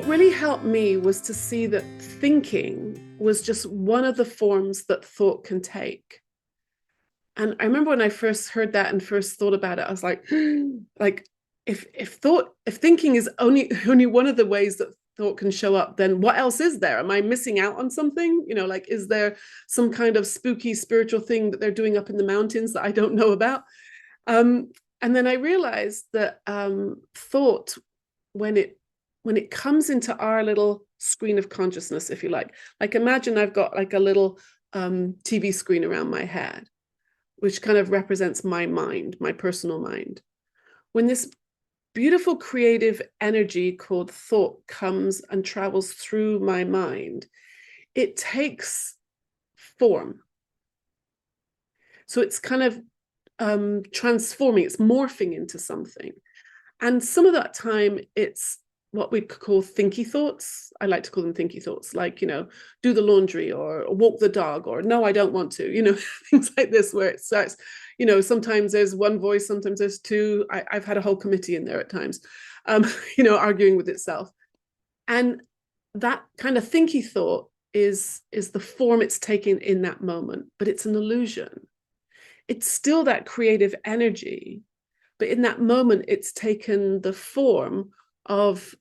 what really helped me was to see that thinking was just one of the forms that thought can take. And I remember when I first heard that and first thought about it, I was like, like if thinking is only one of the ways that thought can show up, then what else is there? Am I missing out on something? Like, is there some kind of spooky spiritual thing that they're doing up in the mountains that I don't know about? And then I realized that thought, when it comes into our little screen of consciousness, if you like imagine I've got like a little TV screen around my head, which kind of represents my mind, my personal mind. When this beautiful creative energy called thought comes and travels through my mind, it takes form. So it's kind of transforming, it's morphing into something. And some of that time, it's what we could call thinky thoughts. I like to call them thinky thoughts, like, do the laundry or walk the dog, or no, I don't want to, things like this, where it starts, sometimes there's one voice, sometimes there's two. I've had a whole committee in there at times, arguing with itself. And that kind of thinky thought is the form it's taking in that moment, but it's an illusion. It's still that creative energy, but in that moment, it's taken the form of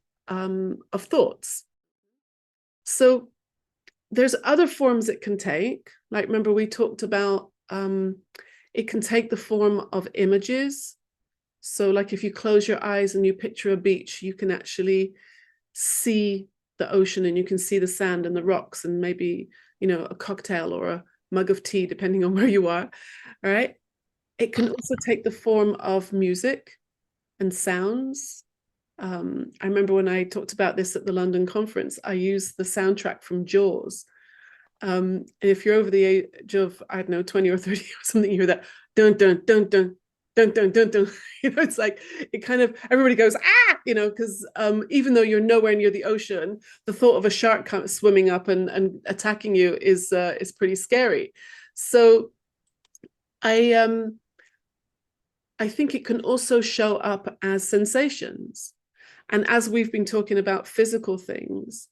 thoughts. So there's other forms it can take. Like, remember we talked about it can take the form of images. So like if you close your eyes and you picture a beach, you can actually see the ocean and you can see the sand and the rocks and maybe, a cocktail or a mug of tea, depending on where you are. All right. It can also take the form of music and sounds. I remember when I talked about this at the London conference, I used the soundtrack from Jaws. And if you're over the age of, I don't know, 20 or 30 or something, you hear that dun dun dun dun dun dun dun dun. It's like it kind of, everybody goes because even though you're nowhere near the ocean, the thought of a shark swimming up and attacking you is pretty scary. So I think it can also show up as sensations. And as we've been talking about physical things,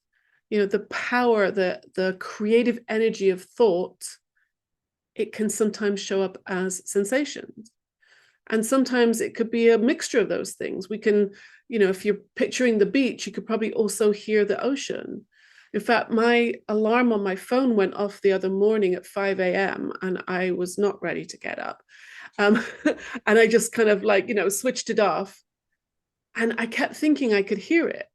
the power, the creative energy of thought, it can sometimes show up as sensations. And sometimes it could be a mixture of those things. We can, if you're picturing the beach, you could probably also hear the ocean. In fact, my alarm on my phone went off the other morning at 5 a.m. and I was not ready to get up. And I just kind of switched it off. And I kept thinking I could hear it.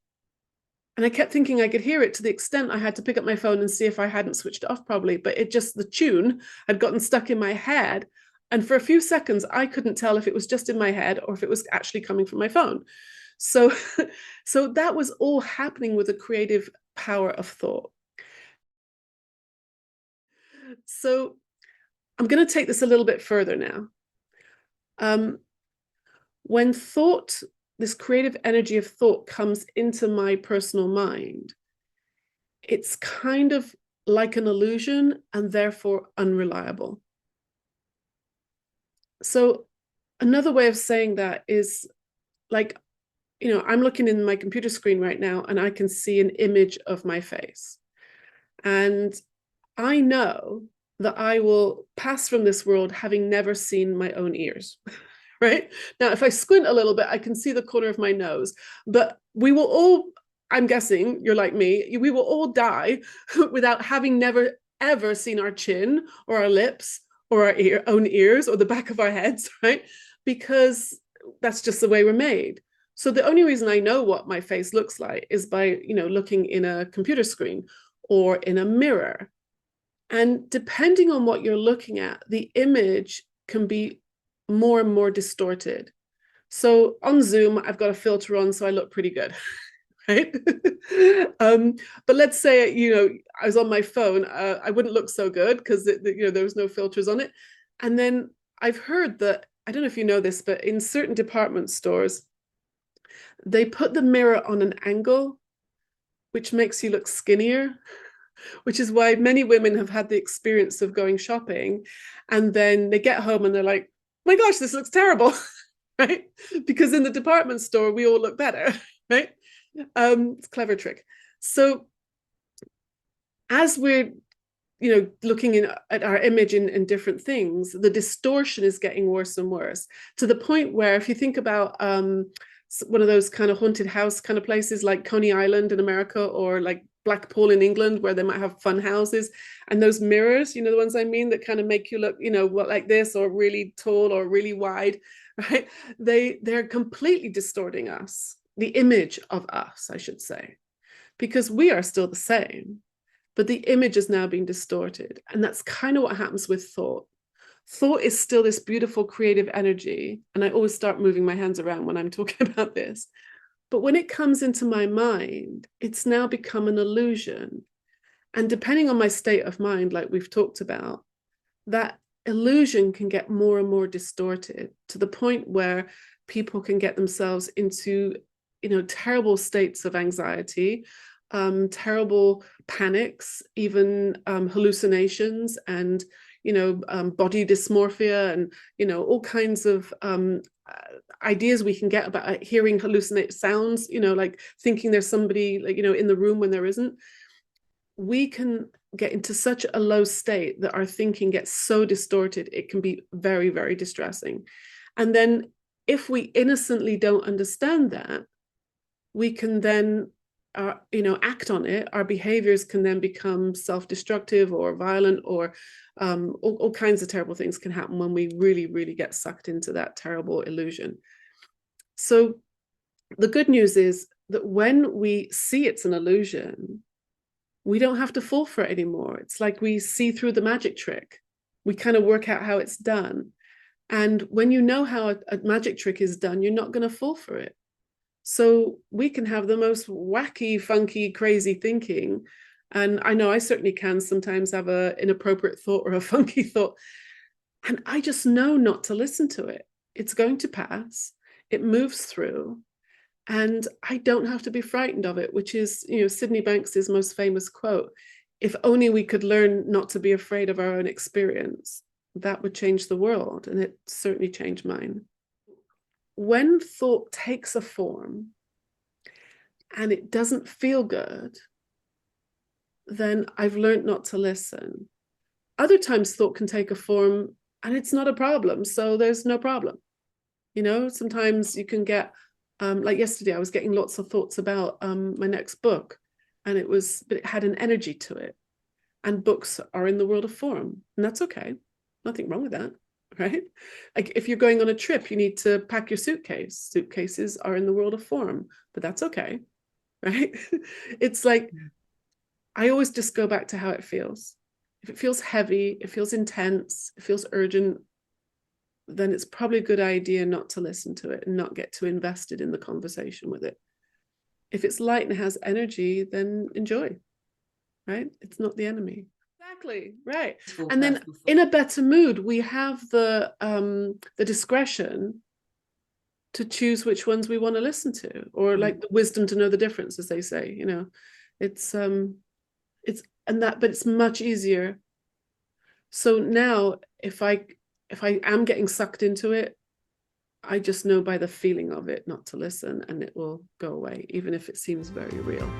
And I kept thinking I could hear it to the extent I had to pick up my phone and see if I hadn't switched it off properly. But the tune had gotten stuck in my head. And for a few seconds, I couldn't tell if it was just in my head or if it was actually coming from my phone. So that was all happening with the creative power of thought. So I'm going to take this a little bit further now. When thought, this creative energy of thought comes into my personal mind, it's kind of like an illusion and therefore unreliable. So another way of saying that is like, I'm looking in my computer screen right now and I can see an image of my face. And I know that I will pass from this world having never seen my own ears. Right? Now, if I squint a little bit, I can see the corner of my nose, but we will all, I'm guessing you're like me, we will all die without having never, ever seen our chin or our lips or our own ears or the back of our heads, right? Because that's just the way we're made. So the only reason I know what my face looks like is by, looking in a computer screen or in a mirror. And depending on what you're looking at, the image can be more and more distorted. So on Zoom, I've got a filter on, so I look pretty good, right? But let's say, I was on my phone, I wouldn't look so good because, there was no filters on it. And then I've heard that, I don't know if you know this, but in certain department stores, they put the mirror on an angle, which makes you look skinnier, which is why many women have had the experience of going shopping and then they get home and they're like, my gosh, this looks terrible, right? Because in the department store, we all look better, right? It's a clever trick. So as we're looking at our image in different things, the distortion is getting worse and worse, to the point where if you think about one of those kind of haunted house kind of places like Coney Island in America, or like Blackpool in England, where they might have fun houses, and those mirrors, the ones I mean, that kind of make you look, what, like this, or really tall or really wide, right? They're completely distorting us, the image of us, I should say, because we are still the same, but the image is now being distorted. And that's kind of what happens with thought. Thought is still this beautiful creative energy. And I always start moving my hands around when I'm talking about this. But when it comes into my mind, it's now become an illusion. And depending on my state of mind, like we've talked about, that illusion can get more and more distorted, to the point where people can get themselves into, terrible states of anxiety, terrible panics, even hallucinations, and body dysmorphia, and all kinds of ideas we can get about hearing hallucinate sounds, like thinking there's somebody, like, in the room when there isn't. We can get into such a low state that our thinking gets so distorted, it can be very, very distressing. And then if we innocently don't understand that, we can then act on it. Our behaviors can then become self-destructive or violent, or all kinds of terrible things can happen when we really, really get sucked into that terrible illusion. So the good news is that when we see it's an illusion, we don't have to fall for it anymore. It's like we see through the magic trick. We kind of work out how it's done. And when you know how a magic trick is done, you're not going to fall for it. So we can have the most wacky, funky, crazy thinking. And I know I certainly can sometimes have an inappropriate thought or a funky thought. And I just know not to listen to it. It's going to pass. It moves through. And I don't have to be frightened of it, which is, Sydney Banks's most famous quote: if only we could learn not to be afraid of our own experience, that would change the world. And it certainly changed mine. When thought takes a form and it doesn't feel good, then I've learned not to listen. Other times thought can take a form and it's not a problem, so there's no problem. Sometimes you can get, like yesterday, I was getting lots of thoughts about my next book, and it had an energy to it. And books are in the world of form, and that's okay. Nothing wrong with that, right? Like if you're going on a trip, you need to pack your suitcase. Suitcases are in the world of form, but that's okay, right? It's like, I always just go back to how it feels. If it feels heavy, it feels intense, it feels urgent, then it's probably a good idea not to listen to it and not get too invested in the conversation with it. If it's light and has energy, then enjoy, right? It's not the enemy. Exactly, right. And then in a better mood, we have the discretion to choose which ones we want to listen to, or like the wisdom to know the difference, as they say. It's but it's much easier. So now if I am getting sucked into it, I just know by the feeling of it not to listen, and it will go away, even if it seems very real.